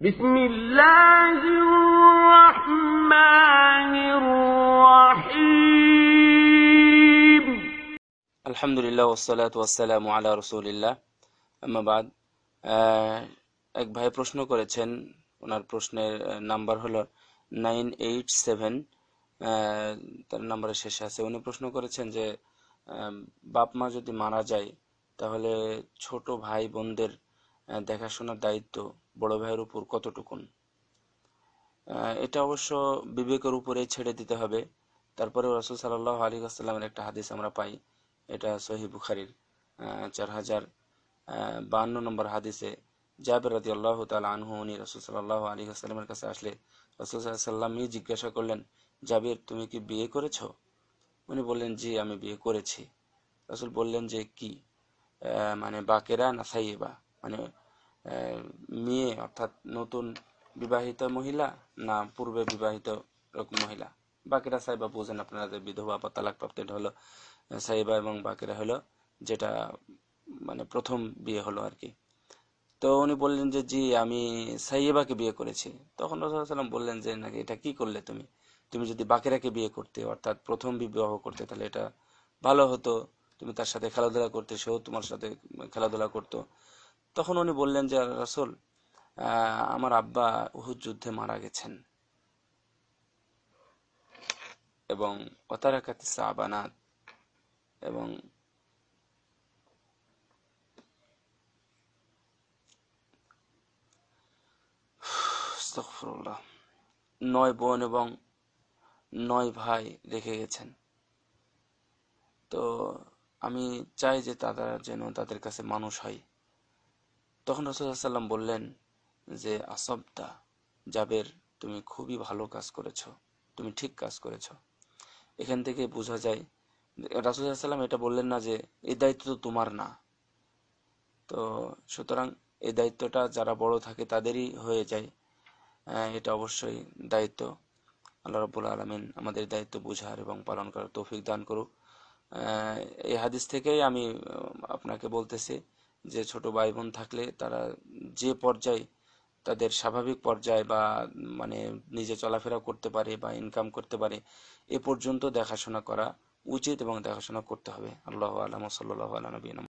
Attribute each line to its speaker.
Speaker 1: بسم الله الرحمن الرحيم
Speaker 2: الحمد لله والصلاة والسلام على رسول الله أما بعد এক ভাই প্রশ্ন করেছেন ওনার প্রশ্নের নাম্বার হলো 987 তার নাম্বারের শেষে আছে উনি প্রশ্ন করেছেন যে বাপ মা যদি মারা যায় তাহলে ছোট ভাই বোনদের দেখাশোনার দায়িত্ব বড় ভাইয়ের উপর কতটুকুন এটা অবশ্য বিবেকের উপরে ছেড়ে দিতে হবে তারপরে রাসূল সাল্লাল্লাহু আলাইহি ওয়াসাল্লামের একটা হাদিস আমরা পাই এটা সহিহ বুখারীর 4052 নম্বর হাদিসে জাবের রাদিয়াল্লাহু তাআলা আনহু উনি রাসূল সাল্লাল্লাহু আলাইহি ওয়াসাল্লামের কাছে আসলে রাসূল সাল্লাল্লাহু আলাইহি ওয়াসাল্লাম জিজ্ঞাসা করলেন জাবের তুমি কি বিয়ে করেছো উনি বললেন জি আমি বিয়ে করেছি রাসূল বললেন যে কি মানে বাকেরা না সাইয়্যিবা মানে মেয়ে অর্থাৎ নতুন বিবাহিত মহিলা না পূর্বে বিবাহিত মহিলা বাকেরা সাইবা বুঝেন আপনারা যে বিধবা বা তালাকপ্রাপ্ত এটা হলো সাইবা এবং বাকেরা হলো যেটা মানে প্রথম বিয়ে হলো আর কি তো উনি বললেন যে জি আমি সাইয়্যিবাকে বিয়ে করেছি তখন রাসূল সাল্লাল্লাহু আলাইহি ওয়াসাল্লাম বললেন যে নাকি এটা কি করলে তুমি যদি বাকেরাকে বিয়ে করতে অর্থাৎ প্রথম বিবাহ করতে তাহলে এটা ভালো হতো তুমি তার সাথে খেলাধুলা করতে সেও তোমার সাথে খেলাধুলা করতো তখন উনি বললেন যে রাসূল আমার আব্বা উহুদ যুদ্ধে মারা গেছেন এবং ওয়াতারাকাতিস সাবানাত এবং আস্তাগফিরুল্লাহ 9 বোন এবং 9 ভাই রেখে গেছেন তো আমি চাই যে তারা যেন তাদের কাছে মানুষ হয় তখন রাসূল সাল্লাল্লাহু আলাইহি ওয়াসাল্লাম বললেন যে আসবতা জাবের তুমি খুবই ভালো কাজ করেছো তুমি ঠিক কাজ করেছো এখান থেকে বোঝা যায় রাসূল সাল্লাল্লাহু আলাইহি ওয়াসাল্লাম এটা বললেন না যে এই দায়িত্ব তো তোমার না তো সুতরাং এই দায়িত্বটা যারা বড় থাকে তাদেরই হয়ে যায় এটা অবশ্যই দায়িত্ব আল্লাহ রাব্বুল আলামিন আমাদের দায়িত্ব বোঝার এবং পালন করার তৌফিক দান করুক এই হাদিস থেকেই আমি আপনাকে বলতেছি যে ছোট ভাই বোন থাকলে তারা যে পর্যায়ে তাদের স্বাভাবিক পর্যায়ে বা মানে নিজে চলাফেরা করতে পারে বা ইনকাম করতে পারে এ পর্যন্ত দেখাশোনা করা উচিত এবং দেখাশোনা করতে হবে আল্লাহু আ'লাম সাল্লাল্লাহু আলা নবিয়িনা